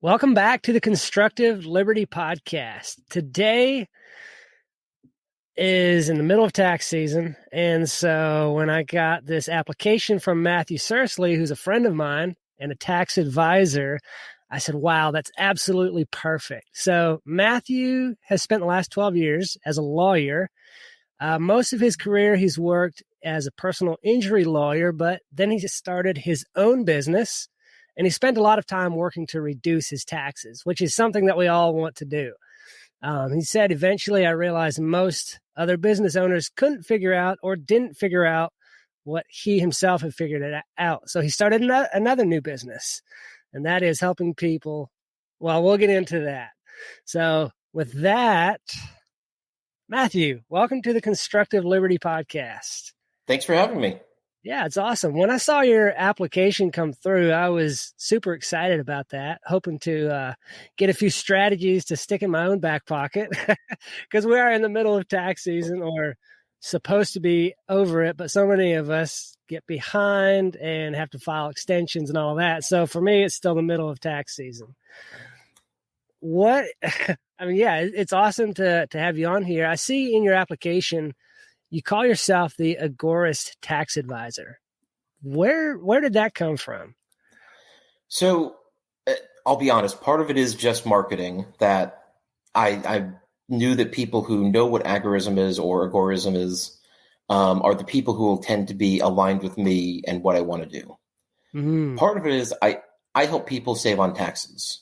Welcome back to the Constructive Liberty Podcast. Today is in the middle of tax season, and so when I got this application from Matthew Sercely, who's a friend of mine and a tax advisor, I said, wow, that's absolutely perfect. So Matthew has spent the last 12 years as a lawyer. Most of his career, he's worked as a personal injury lawyer, but then he just started his own business. And he spent a lot of time working to reduce his taxes, which is something that we all want to do. He said, eventually I realized most other business owners couldn't figure out or didn't figure out what he himself had figured it out. So he started another new business, and that is helping people. Well, we'll get into that. So with that, Matthew, welcome to the Constructive Liberty Podcast. Thanks for having me. Yeah, it's awesome. When I saw your application come through, I was super excited about that, hoping to get a few strategies to stick in my own back pocket because we are in the middle of tax season or supposed to be over it, but so many of us get behind and have to file extensions and all that. So for me, it's still the middle of tax season. It's awesome to have you on here. I see in your application, you call yourself the agorist tax advisor. Where did that come from? So I'll be honest, part of it is just marketing that I knew that people who know what agorism is or agorism is are the people who will tend to be aligned with me and what I want to do. Mm-hmm. Part of it is I help people save on taxes.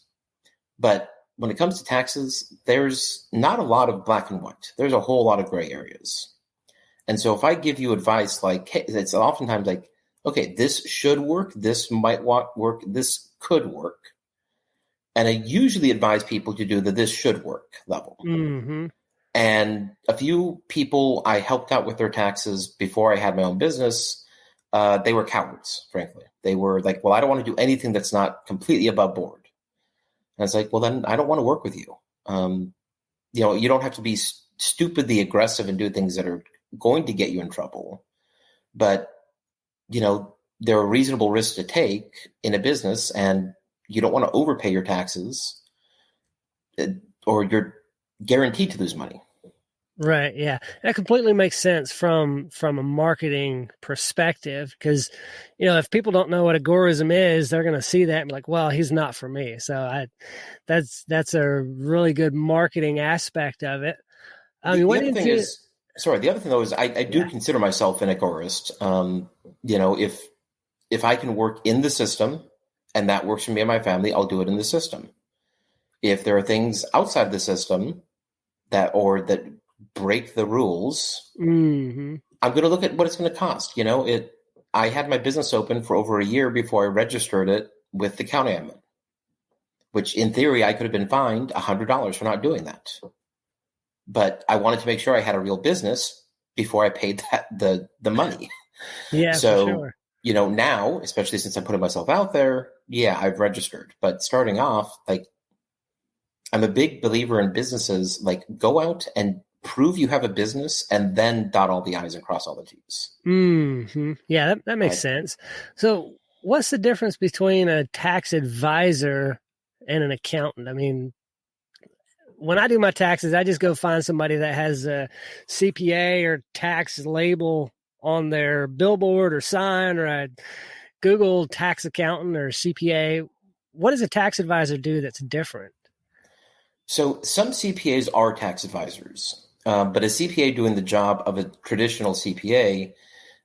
But when it comes to taxes, there's not a lot of black and white. There's a whole lot of gray areas. And so if I give you advice like, hey, it's oftentimes like, okay, this should work, this might work, this could work. And I usually advise people to do the this should work level. Mm-hmm. And a few people I helped out with their taxes before I had my own business, they were cowards, frankly. They were like, well, I don't want to do anything that's not completely above board. And it's like, well, then I don't want to work with you. You don't have to be stupidly aggressive and do things that are going to get you in trouble. But, there are reasonable risks to take in a business, and you don't want to overpay your taxes or you're guaranteed to lose money. Right. Yeah. That completely makes sense from a marketing perspective, because, if people don't know what agorism is, they're going to see that and be like, well, he's not for me. So that's a really good marketing aspect of it. The other thing though is I do consider myself an agorist. If I can work in the system and that works for me and my family, I'll do it in the system. If there are things outside the system that break the rules, mm-hmm. I'm going to look at what it's going to cost. I had my business open for over a year before I registered it with the county I'm in, which in theory I could have been fined $100 for not doing that. But I wanted to make sure I had a real business before I paid the money. Yeah, so, for sure. Now, especially since I'm putting myself out there, I've registered. But starting off, I'm a big believer in businesses, go out and prove you have a business and then dot all the I's and cross all the T's. Mm-hmm. Yeah, that makes sense. So what's the difference between a tax advisor and an accountant? I mean, when I do my taxes, I just go find somebody that has a CPA or tax label on their billboard or sign, or I Google tax accountant or CPA. What does a tax advisor do that's different? So some CPAs are tax advisors, but a CPA doing the job of a traditional CPA,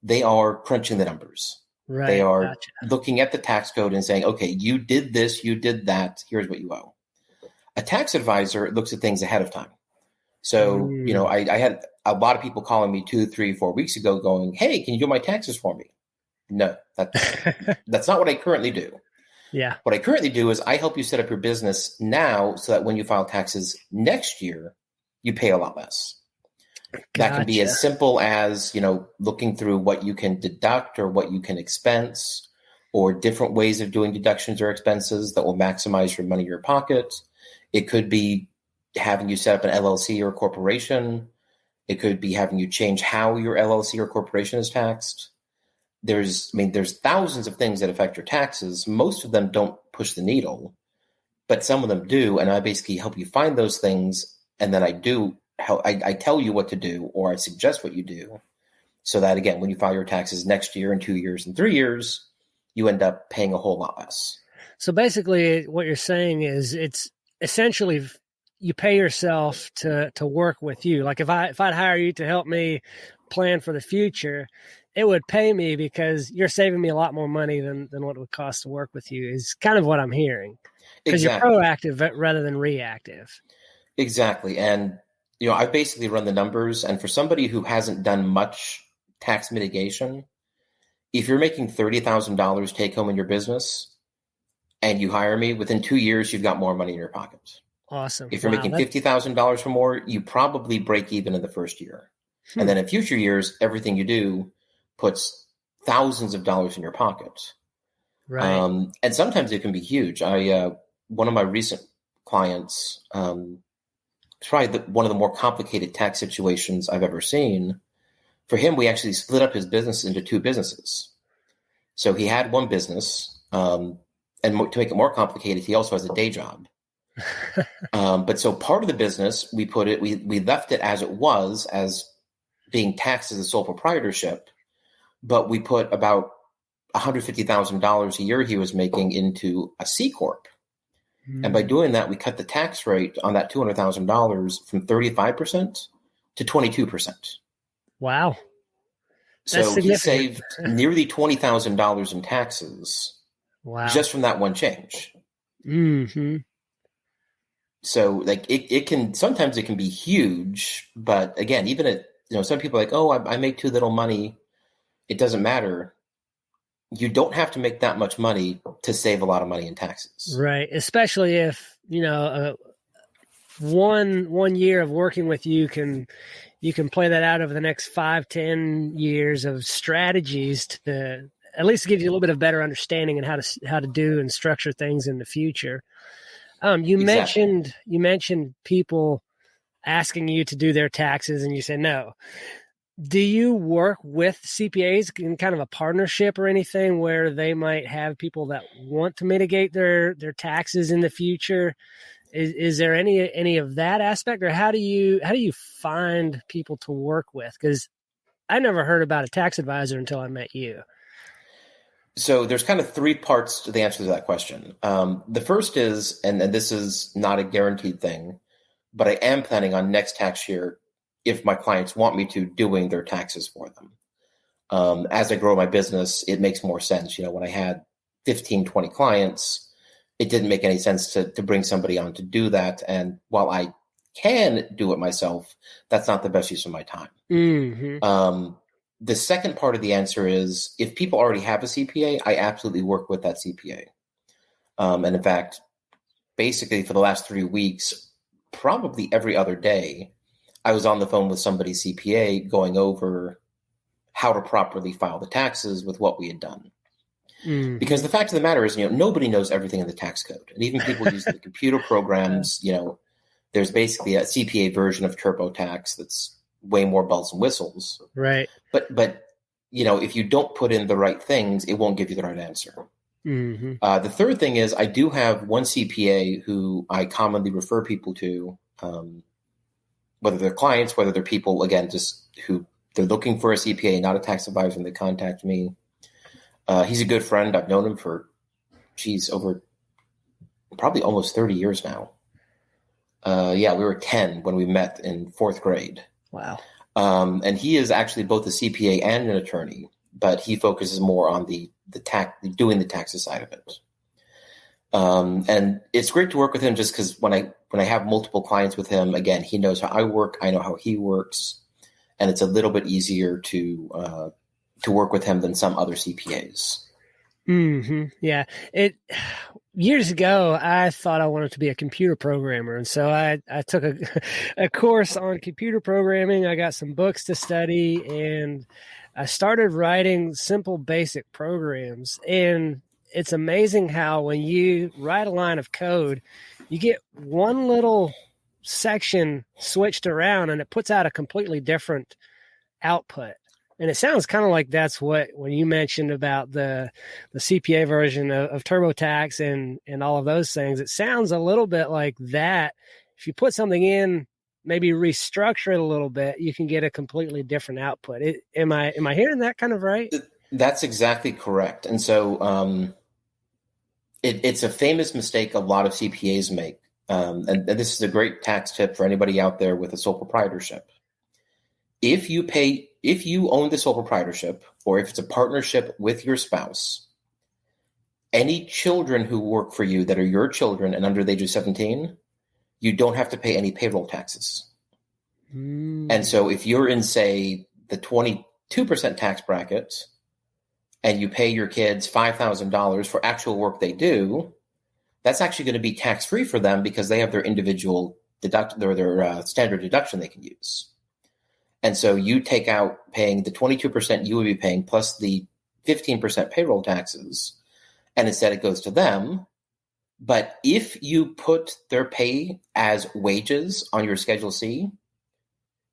they are crunching the numbers. Right. They are looking at the tax code and saying, okay, you did this, you did that, here's what you owe. A tax advisor looks at things ahead of time. So, I had a lot of people calling me 2, 3, 4 weeks ago going, hey, can you do my taxes for me? No, that's not what I currently do. Yeah. What I currently do is I help you set up your business now so that when you file taxes next year, you pay a lot less. Gotcha. That can be as simple as, looking through what you can deduct or what you can expense, or different ways of doing deductions or expenses that will maximize your money in your pocket. It could be having you set up an LLC or a corporation. It could be having you change how your LLC or corporation is taxed. There's thousands of things that affect your taxes. Most of them don't push the needle, but some of them do. And I basically help you find those things. And then I tell you what to do, or I suggest what you do, so that, again, when you file your taxes next year and 2 years and 3 years, you end up paying a whole lot less. So basically what you're saying is it's essentially you pay yourself to work with you. Like if I'd hire you to help me plan for the future, it would pay me because you're saving me a lot more money than what it would cost to work with you, is kind of what I'm hearing. Because Exactly. you're proactive rather than reactive. Exactly. And, I basically run the numbers. And for somebody who hasn't done much tax mitigation, if you're making $30,000 take home in your business and you hire me, within 2 years, you've got more money in your pocket. Awesome. If you're making $50,000 or more, you probably break even in the first year. And then in future years, everything you do puts thousands of dollars in your pocket. Right. And sometimes it can be huge. One of my recent clients, it's probably one of the more complicated tax situations I've ever seen. For him, we actually split up his business into 2 businesses. So he had one business, and to make it more complicated, he also has a day job. But so part of the business, we left it as it was, as being taxed as a sole proprietorship, but we put about $150,000 a year he was making into a C Corp. And by doing that, we cut the tax rate on that $200,000 from 35% to 22%. Wow. So he saved nearly $20,000 in taxes. Wow. Just from that one change. Mm-hmm. So like sometimes it can be huge, but again, even some people are like, oh, I make too little money. It doesn't matter. You don't have to make that much money to save a lot of money in taxes. Right. Especially if, one year of working with you can play that out over the next 5-10 years of strategies to at least give you a little bit of better understanding and how to do and structure things in the future. You mentioned people asking you to do their taxes and you said no. Do you work with CPAs in kind of a partnership or anything where they might have people that want to mitigate their taxes in the future? Is there any of that aspect, or how do you find people to work with? Because I never heard about a tax advisor until I met you. So there's kind of 3 parts to the answer to that question. The first is, and this is not a guaranteed thing, but I am planning on next tax year, if my clients want me to, doing their taxes for them. As I grow my business, it makes more sense. When I had 15, 20 clients, it didn't make any sense to bring somebody on to do that. And while I can do it myself, that's not the best use of my time. Mm-hmm. The second part of the answer is, if people already have a CPA, I absolutely work with that CPA. And in fact, basically for the last 3 weeks, probably every other day, I was on the phone with somebody's CPA going over how to properly file the taxes with what we had done. Mm-hmm. Because the fact of the matter is, nobody knows everything in the tax code. And even people using the computer programs, there's basically a CPA version of TurboTax that's way more bells and whistles. Right. But if you don't put in the right things, it won't give you the right answer. Mm-hmm. The third thing is, I do have one CPA who I commonly refer people to, whether they're clients, whether they're people, again, just who they're looking for a CPA, not a tax advisor, and they contact me. He's a good friend. I've known him for, over probably almost 30 years now. We were 10 when we met in 4th grade. Wow. And he is actually both a CPA and an attorney, but he focuses more on doing the taxes side of it. And it's great to work with him just because when I have multiple clients with him, again, he knows how I work, I know how he works, and it's a little bit easier to work with him than some other CPAs. Mm-hmm. Yeah. Years ago, I thought I wanted to be a computer programmer. And so I took a course on computer programming. I got some books to study, and I started writing simple, basic programs. And it's amazing how when you write a line of code, you get one little section switched around and it puts out a completely different output. And it sounds kind of like that's what, when you mentioned about the CPA version of TurboTax and all of those things, it sounds a little bit like that. If you put something in, maybe restructure it a little bit, you can get a completely different output. Am I hearing that kind of right? That's exactly correct. And so it's a famous mistake a lot of CPAs make. And this is a great tax tip for anybody out there with a sole proprietorship. If you own the sole proprietorship, or if it's a partnership with your spouse, any children who work for you that are your children and under the age of 17, you don't have to pay any payroll taxes. And so if you're in, say, the 22% tax bracket and you pay your kids $5,000 for actual work they do, that's actually going to be tax-free for them because they have their individual their standard deduction they can use. And so you take out paying the 22% you would be paying plus the 15% payroll taxes, and instead it goes to them. But if you put their pay as wages on your Schedule C,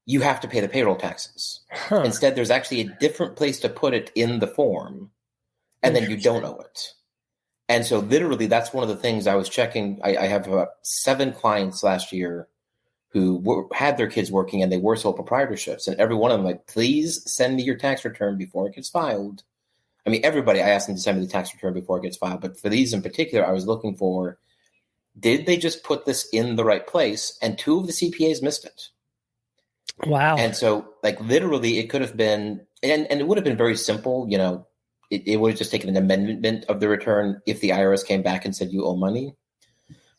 you have to pay the payroll taxes. Huh. Instead, there's actually a different place to put it in the form, and then you don't owe it. And so literally that's one of the things I was checking. I have about 7 clients last year who had their kids working, and they were sole proprietorships. And every one of them, like, please send me your tax return before it gets filed. I mean, everybody, I asked them to send me the tax return before it gets filed. But for these in particular, I was looking for, did they just put this in the right place? And 2 of the CPAs missed it. Wow. And so, like, literally it could have been, and it would have been very simple, you know, it would have just taken an amendment of the return if the IRS came back and said you owe money.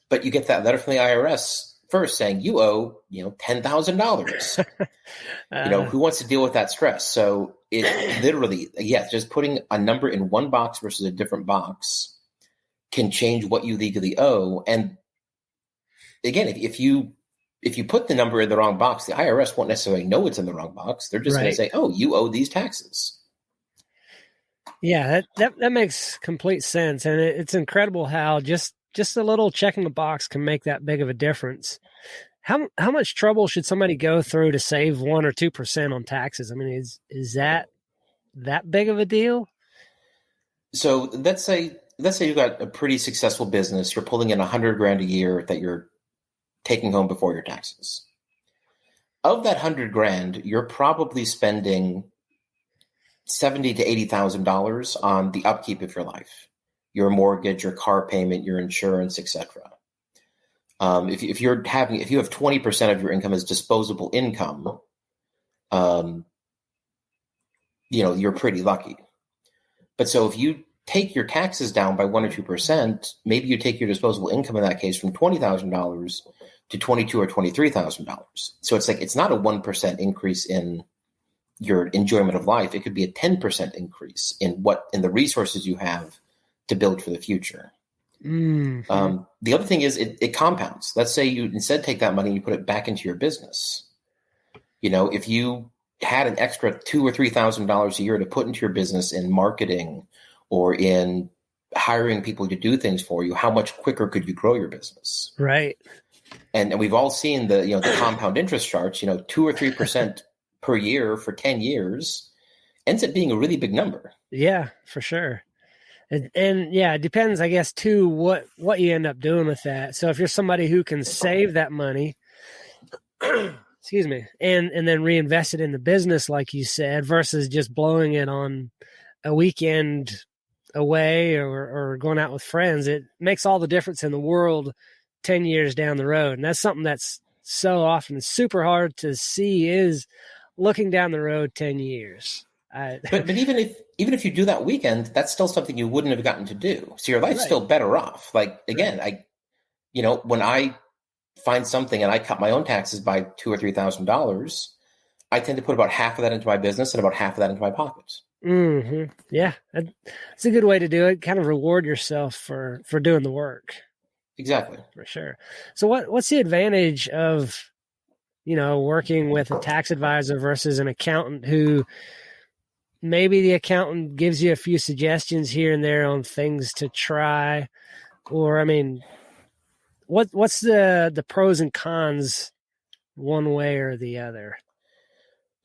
But you get that letter from the IRS first saying you owe, $10,000. Who wants to deal with that stress? So it literally, just putting a number in one box versus a different box can change what you legally owe. And again, if you put the number in the wrong box, the IRS won't necessarily know it's in the wrong box. They're just going to say, oh, you owe these taxes. Yeah, that makes complete sense. And it's incredible how just a little checking the box can make that big of a difference. How much trouble should somebody go through to save 1 or 2% on taxes? I mean, is that big of a deal? So let's say you've got a pretty successful business. You're pulling in $100,000 a year that you're taking home before your taxes. Of that $100,000, you're probably spending $70,000 to $80,000 on the upkeep of your life, your mortgage, your car payment, your insurance, etc. If you have 20% of your income as disposable income, you're pretty lucky. But so if you take your taxes down by 1 or 2%, maybe you take your disposable income in that case from $20,000 to $22,000 or $23,000. So it's not a 1% increase in your enjoyment of life. It could be a 10% increase in the resources you have to build for the future. Mm-hmm. The other thing is it compounds. Let's say you instead take that money and you put it back into your business. If you had an extra $2,000 or $3,000 a year to put into your business in marketing or in hiring people to do things for you, how much quicker could you grow your business? Right. And we've all seen the compound interest charts. 2 or 3% per year for 10 years ends up being a really big number. Yeah, for sure. And yeah, it depends, I guess, too, what you end up doing with that. So if you're somebody who can save that money, excuse me, and then reinvest it in the business, like you said, versus just blowing it on a weekend away or going out with friends, it makes all the difference in the world 10 years down the road. And that's something that's so often super hard to see, is looking down the road 10 years. But even if you do that weekend, that's still something you wouldn't have gotten to do. So your life's still better off. Like, again, when I find something and I cut my own taxes by $2,000 or $3,000, I tend to put about half of that into my business and about half of that into my pockets. Mm-hmm. Yeah, that's a good way to do it. Kind of reward yourself for doing the work. Exactly. For sure. So what's the advantage of, working with a tax advisor versus an accountant who maybe the accountant gives you a few suggestions here and there on things to try? Or, I mean, what's the pros and cons one way or the other?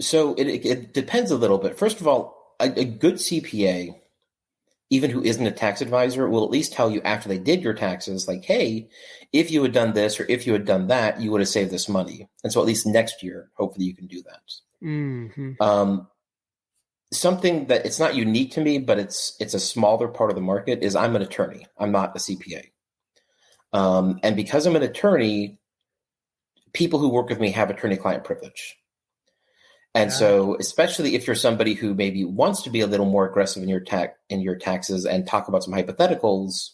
So it depends a little bit. First of all, a good CPA, even who isn't a tax advisor, will at least tell you after they did your taxes, like, hey, if you had done this or if you had done that, you would have saved this money. And so at least next year, hopefully you can do that. Mm-hmm. Something that it's not unique to me, but it's a smaller part of the market is I'm an attorney. I'm not a CPA. And because I'm an attorney, people who work with me have attorney-client privilege. And so, especially if you're somebody who maybe wants to be a little more aggressive in your taxes and talk about some hypotheticals,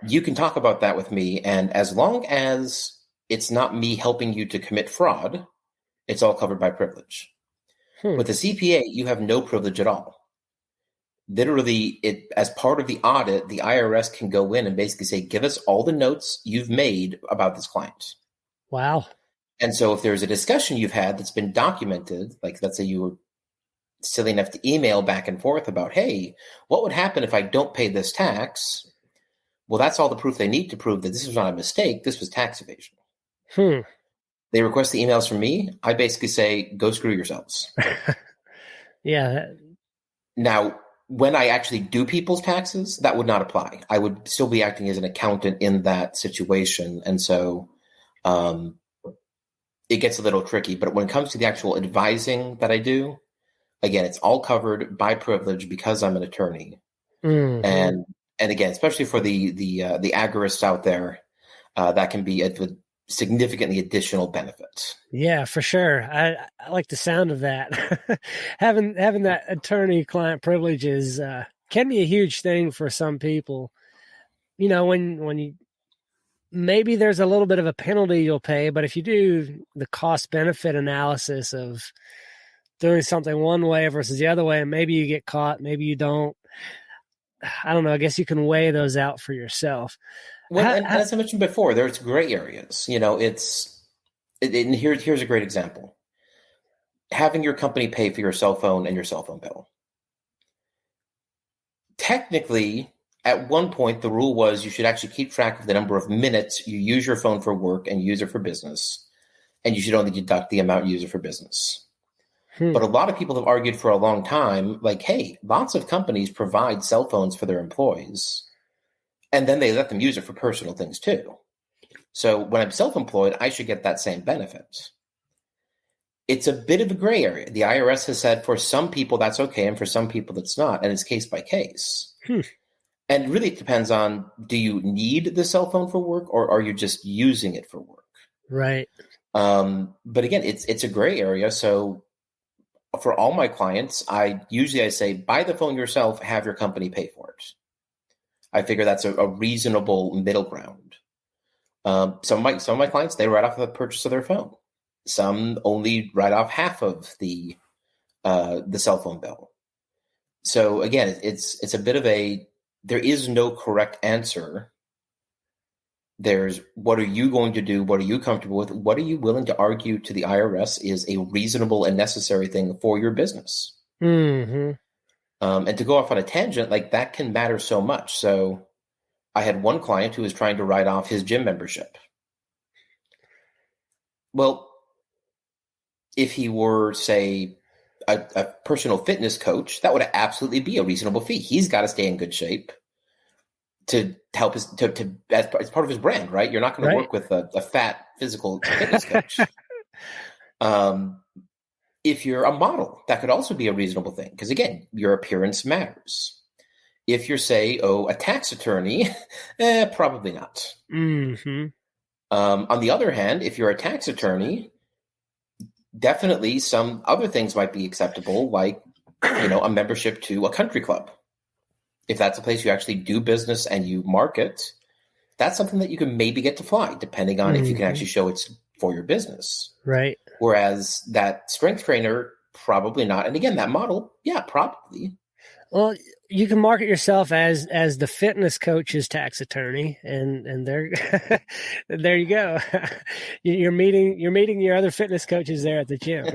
you can talk about that with me. And as long as it's not me helping you to commit fraud, it's all covered by privilege. With a CPA, you have no privilege at all. Literally, as part of the audit, the IRS can go in and basically say, give us all the notes you've made about this client. Wow. And so if there's a discussion you've had that's been documented, like let's say you were silly enough to email back and forth about, hey, what would happen if I don't pay this tax? Well, that's all the proof they need to prove that this was not a mistake. This was tax evasion. They request the emails from me. I basically say, go screw yourselves. Yeah. Now, when I actually do people's taxes, that would not apply. I would still be acting as an accountant in that situation. And so it gets a little tricky. But when it comes to the actual advising that I do, again, it's all covered by privilege because I'm an attorney. Mm-hmm. And again, especially for the agorists out there, that can be a significantly additional benefit. Yeah, for sure. I like the sound of that. having that attorney-client privilege is can be a huge thing for some people. You know, when you maybe there's a little bit of a penalty you'll pay, but if you do the cost-benefit analysis of doing something one way versus the other way, and maybe you get caught, maybe you don't. I don't know. I guess you can weigh those out for yourself. Well, and as I mentioned before, there's gray areas. You know, and here's a great example. Having your company pay for your cell phone and your cell phone bill. Technically, at one point, the rule was you should actually keep track of the number of minutes you use your phone for work and use it for business, and you should only deduct the amount you use it for business. But a lot of people have argued for a long time, like, hey, lots of companies provide cell phones for their employees, and then they let them use it for personal things too. So when I'm self-employed, I should get that same benefit. It's a bit of a gray area. The IRS has said for some people that's okay, and for some people it's not, and it's case by case. And really it depends on, do you need the cell phone for work, or are you just using it for work? Right. But again, it's a gray area. So for all my clients, I say, buy the phone yourself, have your company pay for it. I figure that's a reasonable middle ground. Some of my clients, they write off the purchase of their phone. Some only write off half of the cell phone bill. So again, it's a bit of there is no correct answer. There's, what are you going to do? What are you comfortable with? What are you willing to argue to the IRS is a reasonable and necessary thing for your business? Mm-hmm. And to go off on a tangent, like that can matter so much. So I had one client who was trying to write off his gym membership. Well, if he were, say, a personal fitness coach, that would absolutely be a reasonable fee. He's got to stay in good shape to help as part of his brand, right? You're not going to work with a fat physical fitness coach. If you're a model, that could also be a reasonable thing, because again, your appearance matters. If you're, say, a tax attorney, probably not. Mm-hmm. On the other hand, if you're a tax attorney, definitely some other things might be acceptable, like a membership to a country club. If that's a place you actually do business and you market, that's something that you can maybe get to fly, depending on if you can actually show it's for your business. Right. Whereas that strength trainer, probably not. And again, that model, yeah, probably. Well, you can market yourself as the fitness coach's tax attorney, and there, there you go. You're meeting your other fitness coaches there at the gym.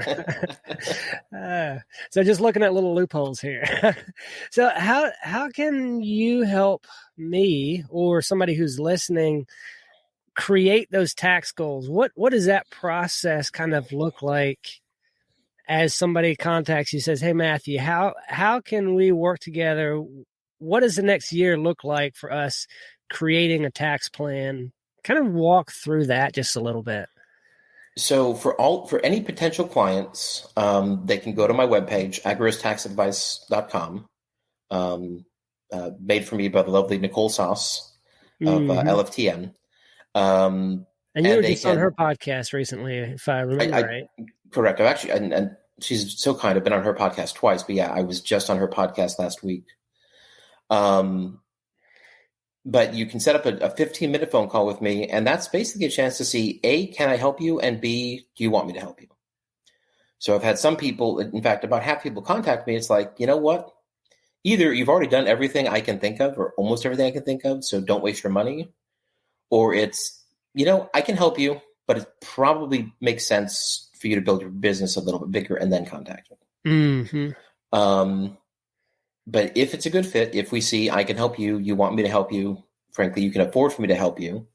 So just looking at little loopholes here. So how can you help me or somebody who's listening create those tax goals? What does that process kind of look like as somebody contacts you, says, "Hey, Matthew, how can we work together? What does the next year look like for us creating a tax plan?" Kind of walk through that just a little bit. So for any potential clients, they can go to my webpage, agorist.taxadvice.com, made for me by the lovely Nicole Sauce of LFTN. And you were just on her podcast recently, if I remember right. Correct. I've actually, and she's so kind. I've been on her podcast twice, but yeah, I was just on her podcast last week. But you can set up a 15-minute phone call with me, and that's basically a chance to see, A, can I help you? And B, do you want me to help you? So I've had some people, in fact, about half people contact me. It's like, you know what? Either you've already done everything I can think of or almost everything I can think of, so don't waste your money. Or it's, I can help you, but it probably makes sense for you to build your business a little bit bigger and then contact me. But if it's a good fit, if we see I can help you, you want me to help you, frankly, you can afford for me to help you,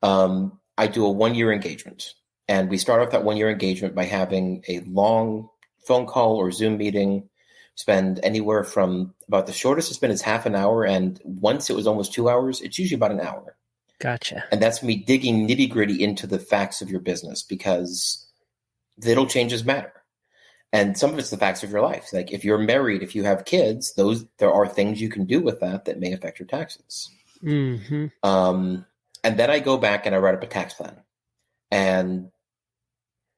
I do a 1-year engagement. And we start off that 1-year engagement by having a long phone call or Zoom meeting, spend anywhere from about the shortest it's been is half an hour. And once it was almost 2 hours, it's usually about an hour. Gotcha. And that's me digging nitty gritty into the facts of your business, because little changes matter. And some of it's the facts of your life. Like if you're married, if you have kids, there are things you can do with that may affect your taxes. And then I go back and I write up a tax plan. And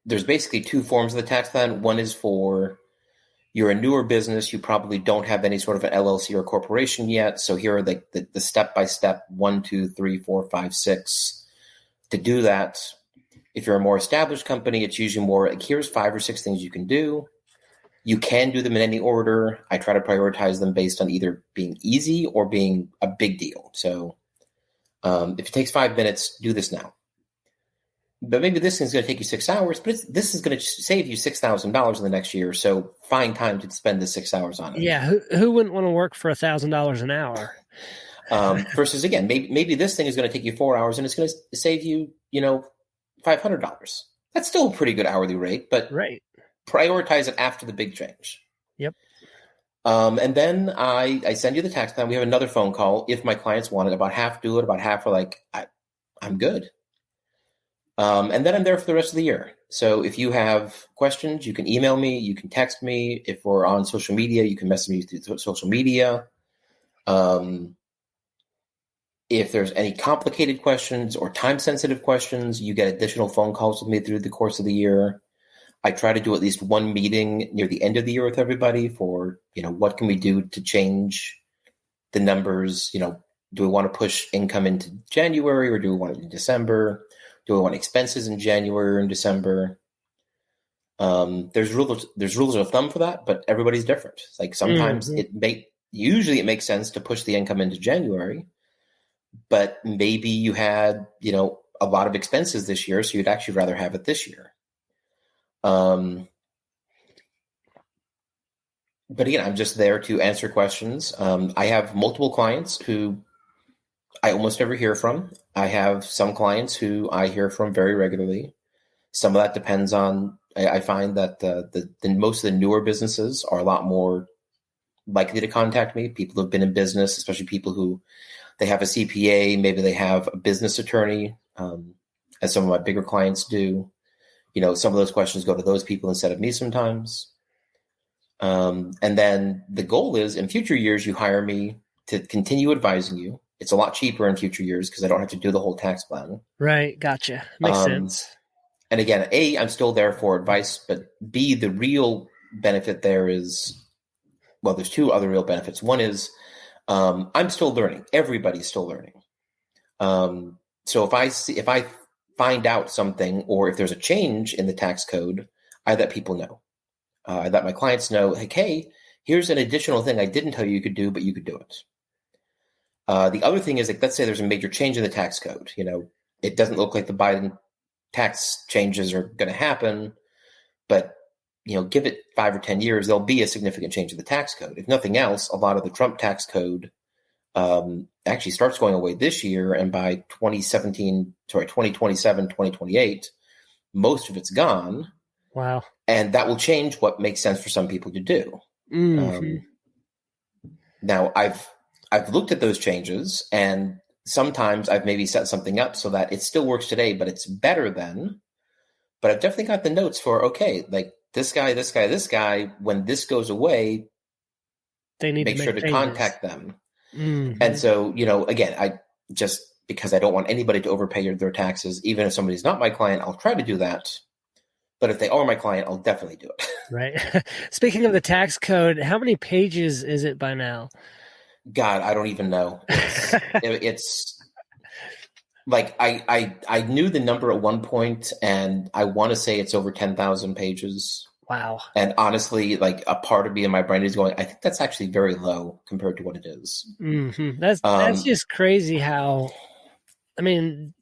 there's basically 2 forms of the tax plan. One is for you're a newer business. You probably don't have any sort of an LLC or corporation yet. So here are the step-by-step 1, 2, 3, 4, 5, 6 to do that. If you're a more established company, it's usually more like, here's 5 or 6 things you can do. You can do them in any order. I try to prioritize them based on either being easy or being a big deal. So if it takes 5 minutes, do this now. But maybe this thing's going to take you 6 hours, but this is going to save you $6,000 in the next year. So find time to spend the 6 hours on it. Yeah, who wouldn't want to work for $1,000 an hour? Versus, again, maybe this thing is going to take you 4 hours and it's going to save you, $500. That's still a pretty good hourly rate, but prioritize it after the big change. Yep. And then I send you the tax plan. We have another phone call. If my clients want it, about half do it, about half are like, I'm good. And then I'm there for the rest of the year. So if you have questions, you can email me, you can text me. If we're on social media, you can message me through social media. If there's any complicated questions or time-sensitive questions, you get additional phone calls with me through the course of the year. I try to do at least one meeting near the end of the year with everybody for, what can we do to change the numbers? Do we want to push income into January or do we want it in December? Do we want expenses in January or in December? There's rules of thumb for that, but everybody's different. Like sometimes usually it makes sense to push the income into January, but maybe you had, a lot of expenses this year, so you'd actually rather have it this year. But again, I'm just there to answer questions. I have multiple clients who I almost never hear from. I have some clients who I hear from very regularly. Some of that depends on, I find that the most of the newer businesses are a lot more likely to contact me. People who have been in business, especially people who they have a CPA, maybe they have a business attorney, as some of my bigger clients do. Some of those questions go to those people instead of me sometimes. And then the goal is in future years, you hire me to continue advising you. It's a lot cheaper in future years because I don't have to do the whole tax plan. Right. Gotcha. Makes sense. And again, A, I'm still there for advice, but B, the real benefit there is, well, there's 2 other real benefits. One is I'm still learning. Everybody's still learning. So if I find out something or if there's a change in the tax code, I let people know. I let my clients know, like, hey, here's an additional thing I didn't tell you could do, but you could do it. The other thing is, like, let's say there's a major change in the tax code. It doesn't look like the Biden tax changes are going to happen, but, give it 5 or 10 years, there'll be a significant change in the tax code. If nothing else, a lot of the Trump tax code actually starts going away this year. And by 2027, 2028, most of it's gone. Wow. And that will change what makes sense for some people to do. Mm-hmm. Now, I've looked at those changes, and sometimes I've maybe set something up so that it still works today, but it's better than. But I've definitely got the notes for, okay, like this guy, this guy, this guy, when this goes away, They need to make sure make to changes. contact them. Mm-hmm. And so, again, I just, because I don't want anybody to overpay their taxes, even if somebody's not my client, I'll try to do that. But if they are my client, I'll definitely do it. Right. Speaking of the tax code, how many pages is it by now? God, I don't even know. It's like I knew the number at one point, and I want to say it's over 10,000 pages. Wow. And honestly, like a part of me in my brain is going, I think that's actually very low compared to what it is. Mm-hmm. That's just crazy how, I mean,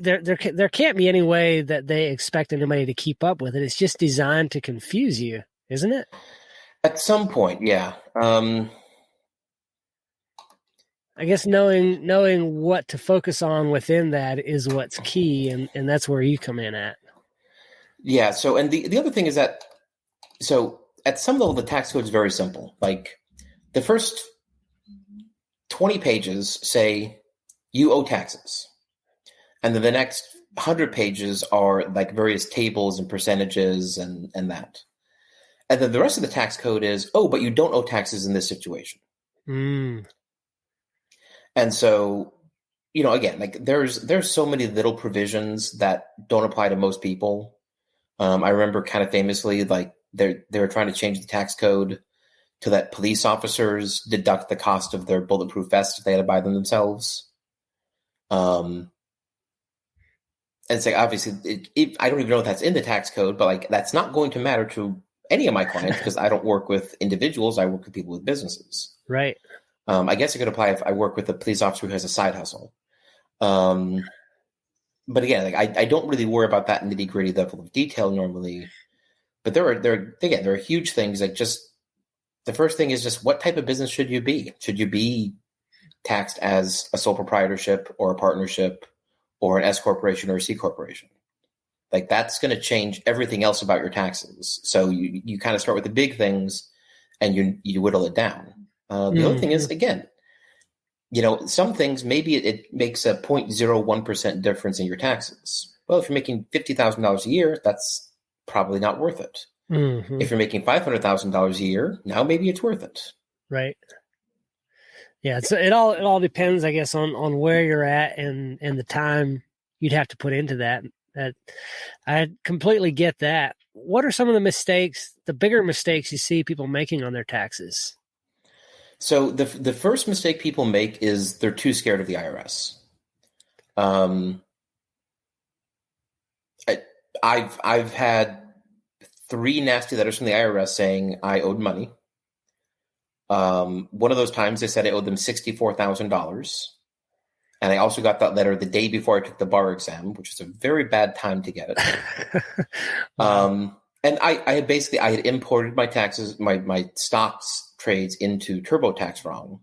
there can't be any way that they expect anybody to keep up with it. It's just designed to confuse you, isn't it? At some point, yeah. I guess knowing what to focus on within that is what's key, and that's where you come in at. Yeah. So, and the other thing is that, so at some level, the tax code is very simple. Like the first 20 pages say you owe taxes. And then the next 100 pages are like various tables and percentages and that. And then the rest of the tax code is, oh, but you don't owe taxes in this situation. Mm. And so, again, like there's so many little provisions that don't apply to most people. I remember kind of famously, like they were trying to change the tax code to let police officers deduct the cost of their bulletproof vests if they had to buy them themselves. And it's like, obviously, I don't even know if that's in the tax code, but like that's not going to matter to any of my clients because I don't work with individuals. I work with people with businesses. Right. I guess it could apply if I work with a police officer who has a side hustle. But again, like I don't really worry about that nitty gritty level of detail normally. But there are huge things. Like just the first thing is just what type of business should you be? Should you be taxed as a sole proprietorship or a partnership or an S corporation or a C corporation? Like that's going to change everything else about your taxes. So you kind of start with the big things and you whittle it down. The other thing is, again, some things, maybe it makes a 0.01% difference in your taxes. Well, if you're making $50,000 a year, that's probably not worth it. Mm-hmm. If you're making $500,000 a year, now maybe it's worth it. Right. Yeah. So it all depends, I guess, on where you're at and the time you'd have to put into that. I completely get that. What are some of the bigger mistakes you see people making on their taxes? So the first mistake people make is they're too scared of the IRS. I've had 3 nasty letters from the IRS saying I owed money. One of those times they said I owed them $64,000. And I also got that letter the day before I took the bar exam, which is a very bad time to get it. Wow. And I had imported my taxes, my stocks trades into TurboTax wrong.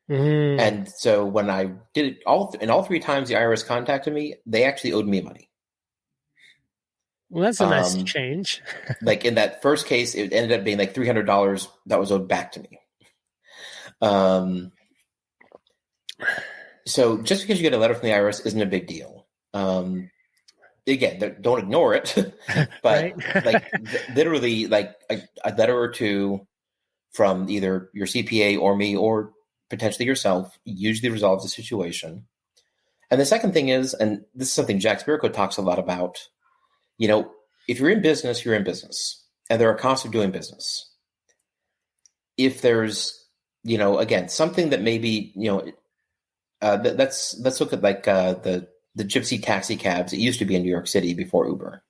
Mm. And so when I did it all 3 times the IRS contacted me, they actually owed me money. Well, that's a nice change. Like in that first case, it ended up being like $300 that was owed back to me. So just because you get a letter from the IRS isn't a big deal. Again, don't ignore it, but like literally like a letter or two from either your CPA or me or potentially yourself usually resolves the situation. And the second thing is, and this is something Jack Spirko talks a lot about, if you're in business, you're in business, and there are costs of doing business. If there's, again, something that maybe, let's look at like the gypsy taxi cabs. It used to be in New York City before Uber.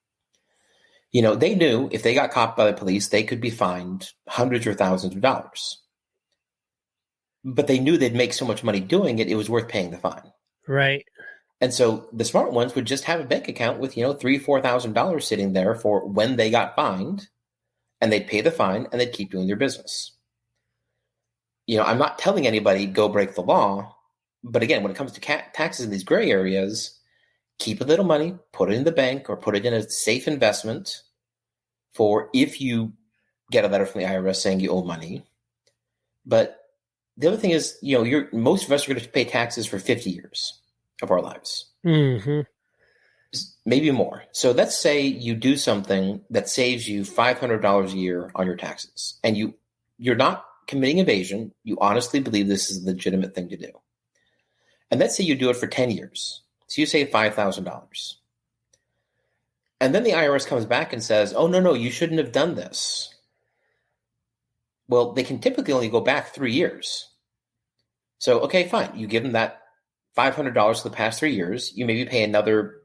They knew if they got caught by the police, they could be fined hundreds or thousands of dollars. But they knew they'd make so much money doing it, it was worth paying the fine. Right. And so the smart ones would just have a bank account with, $3,000-$4,000 sitting there for when they got fined, and they'd pay the fine and they'd keep doing their business. I'm not telling anybody go break the law, but again, when it comes to taxes in these gray areas, keep a little money, put it in the bank or put it in a safe investment for if you get a letter from the IRS saying you owe money. But the other thing is, most of us are going to pay taxes for 50 years of our lives. Mm-hmm. Maybe more. So let's say you do something that saves you $500 a year on your taxes, and you're not committing evasion. You honestly believe this is a legitimate thing to do. And let's say you do it for 10 years. So you save $5,000. And then the IRS comes back and says, oh, no, you shouldn't have done this. Well, they can typically only go back 3 years. So, okay, fine. You give them that $500 for the past 3 years. You maybe pay another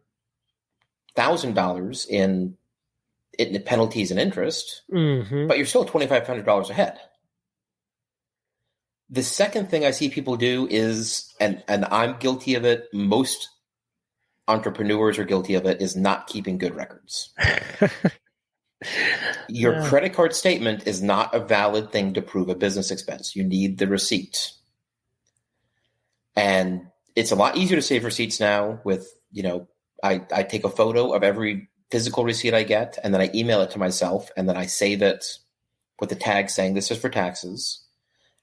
$1,000 in penalties and interest, but you're still $2,500 ahead. The second thing I see people do is, and I'm guilty of it, most entrepreneurs are guilty of it, is not keeping good records. Your credit card statement is not a valid thing to prove a business expense. You need the receipt. And it's a lot easier to save receipts now with, I take a photo of every physical receipt I get, and then I email it to myself, and then I save it with the tag saying this is for taxes.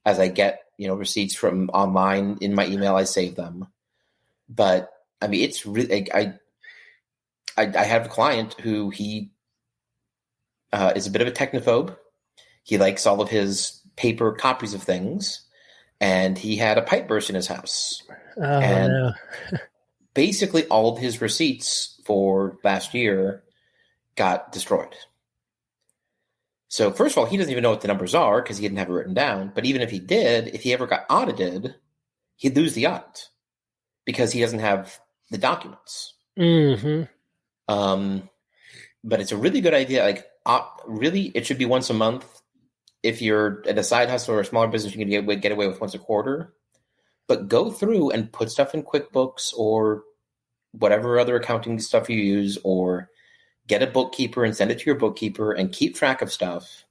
As I get, receipts from online in my email, I save them. But I mean, it's really, I have a client who he is a bit of a technophobe. He likes all of his paper copies of things, and he had a pipe burst in his house. No. Basically all of his receipts for last year got destroyed. So first of all, he doesn't even know what the numbers are because he didn't have it written down. But even if he did, if he ever got audited, he'd lose the audit because he doesn't have the documents. Mm-hmm. But it's a really good idea. Like, really, it should be once a month. If you're at a side hustle or a smaller business, you can get away with once a quarter. But go through and put stuff in QuickBooks or whatever other accounting stuff you use, or get a bookkeeper and send it to your bookkeeper and keep track of stuff.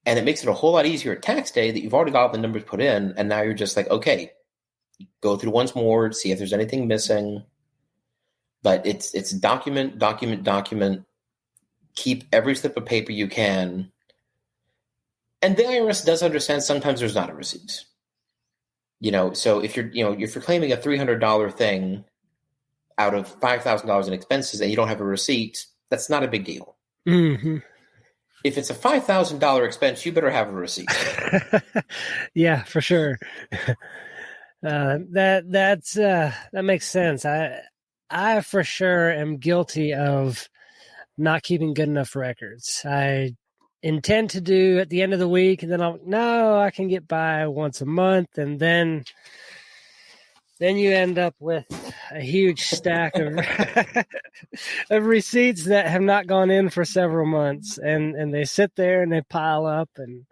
And it makes it a whole lot easier at tax day that you've already got all the numbers put in. And now you're just like, okay, go through once more, see if there's anything missing. But it's document. Keep every slip of paper you can. And the IRS does understand sometimes there's not a receipt. So if you're claiming a $300 thing out of $5,000 in expenses and you don't have a receipt, that's not a big deal. Mm-hmm. If it's a $5,000 expense, you better have a receipt. Yeah, for sure. That makes sense. I for sure am guilty of not keeping good enough records. I intend to do at the end of the week, and then I can get by once a month, and then you end up with a huge stack of of receipts that have not gone in for several months, and they sit there and they pile up, and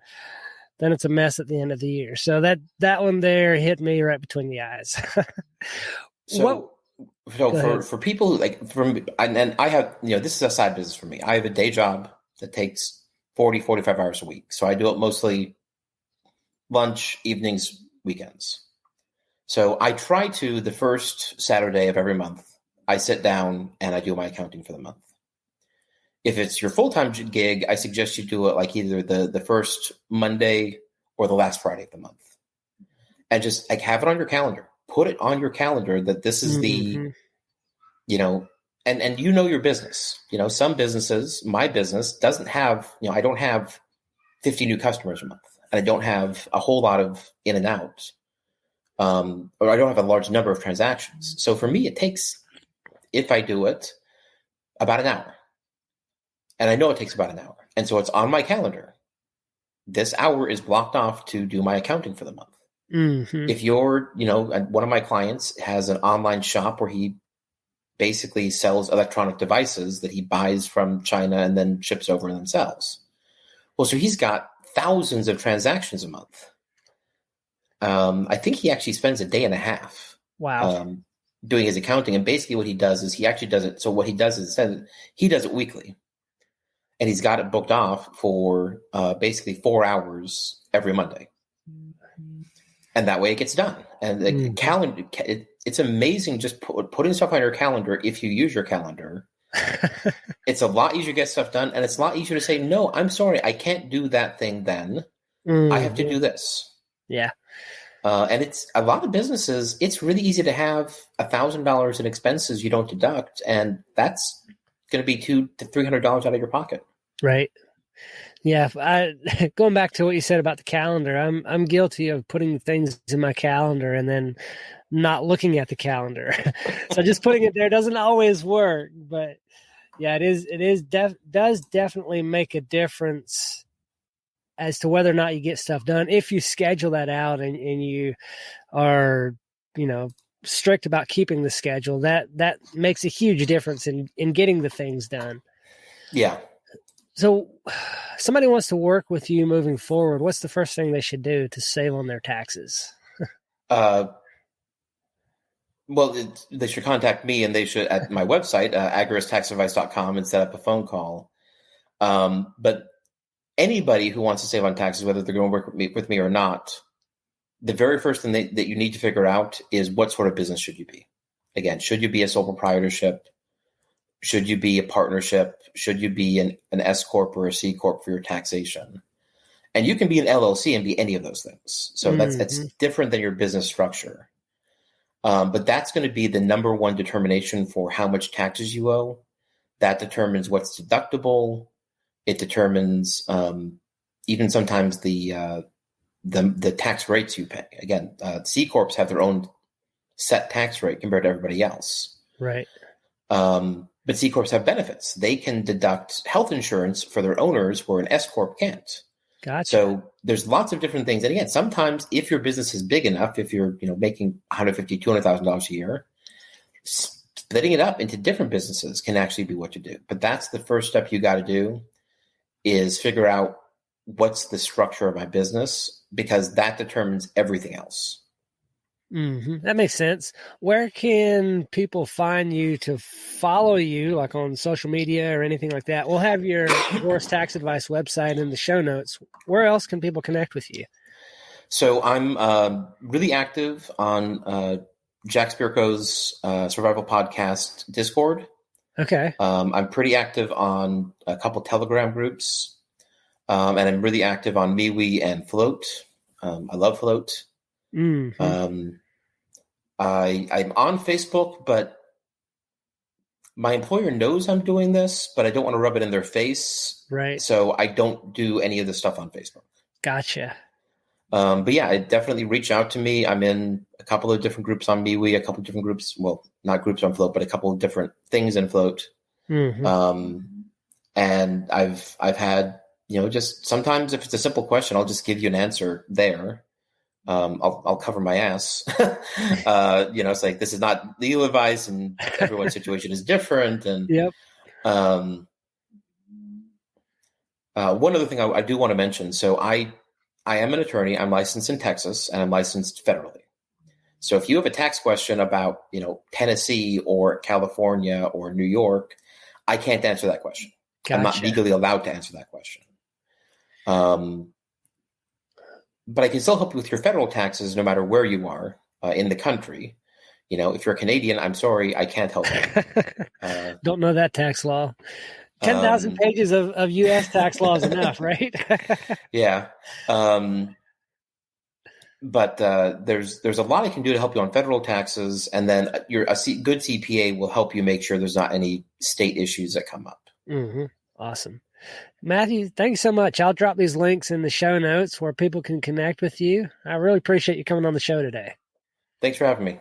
then it's a mess at the end of the year. So that one there hit me right between the eyes. So for people who and I have, this is a side business for me. I have a day job that takes 40, 45 hours a week. So I do it mostly lunch, evenings, weekends. So I try to, the first Saturday of every month, I sit down and I do my accounting for the month. If it's your full-time gig, I suggest you do it like either the first Monday or the last Friday of the month. And just have it on your calendar. Put it on your calendar that this is the, and your business. Some businesses, my business doesn't have, I don't have 50 new customers a month. And I don't have a whole lot of in and out. Or I don't have a large number of transactions. So for me, it takes, if I do it, about an hour. And I know it takes about an hour. And so it's on my calendar. This hour is blocked off to do my accounting for the month. Mm-hmm. If you're, one of my clients has an online shop where he basically sells electronic devices that he buys from China and then ships over and then sells. Well, so he's got thousands of transactions a month. I think he actually spends a day and a half. Wow. Doing his accounting. And basically what he does is he actually does it. So what he does is he does it weekly. And he's got it booked off for basically 4 hours every Monday. And that way it gets done. And the calendar, it's amazing just putting stuff on your calendar if you use your calendar. It's a lot easier to get stuff done, and it's a lot easier to say, no, I'm sorry, I can't do that thing then. I have to do this. Yeah. And it's a lot of businesses, it's really easy to have $1,000 in expenses you don't deduct, and that's going to be $200 to $300 out of your pocket. Right. Yeah. Going back to what you said about the calendar, I'm guilty of putting things in my calendar and then not looking at the calendar. So just putting it there doesn't always work, but yeah, does definitely make a difference as to whether or not you get stuff done. If you schedule that out and you are, strict about keeping the schedule, that makes a huge difference in getting the things done. Yeah. So somebody wants to work with you moving forward. What's the first thing they should do to save on their taxes? Well, they should contact me, and they should at my website, agorist.taxadvice.com, and set up a phone call. But anybody who wants to save on taxes, whether they're going to work with me or not, the very first thing that you need to figure out is what sort of business should you be? Again, should you be a sole proprietorship? Should you be a partnership? Should you be an S Corp or a C Corp for your taxation? And you can be an LLC and be any of those things. So that's different than your business structure. But that's going to be the number one determination for how much taxes you owe. That determines what's deductible. It determines even sometimes the tax rates you pay. Again, C Corps have their own set tax rate compared to everybody else. Right. But C Corps have benefits. They can deduct health insurance for their owners where an S Corp can't. Gotcha. So there's lots of different things. And again, sometimes if your business is big enough, if you're making $150,000, $200,000 a year, splitting it up into different businesses can actually be what you do. But that's the first step you got to do, is figure out what's the structure of my business, because that determines everything else. That makes sense. Where can people find you to follow you, like on social media or anything like that? We'll have your Agorist Tax Advice website in the show notes. Where else can people connect with you? So I'm really active on Jack Spirko's Survival Podcast Discord. Okay. I'm pretty active on a couple Telegram groups, and I'm really active on MeWe and Float. I love Float. I'm on Facebook, but my employer knows I'm doing this, but I don't want to rub it in their face. Right. So I don't do any of this stuff on Facebook. Gotcha. But yeah, definitely reach out to me. I'm in a couple of different groups on MeWe, a couple of different groups. Well, not groups on Float, but a couple of different things in Float. And I've had, just sometimes if it's a simple question, I'll just give you an answer there. I'll cover my ass. It's like, this is not legal advice, and everyone's situation is different. And one other thing I do want to mention. So I am an attorney. I'm licensed in Texas, and I'm licensed federally. So if you have a tax question about, Tennessee or California or New York, I can't answer that question. Gotcha. I'm not legally allowed to answer that question. But I can still help you with your federal taxes no matter where you are in the country. If you're a Canadian, I'm sorry, I can't help you. Don't know that tax law. 10,000 pages of U.S. tax law is enough, right? Yeah. But there's a lot I can do to help you on federal taxes. And then good CPA will help you make sure there's not any state issues that come up. Awesome. Matthew, thanks so much. I'll drop these links in the show notes where people can connect with you. I really appreciate you coming on the show today. Thanks for having me.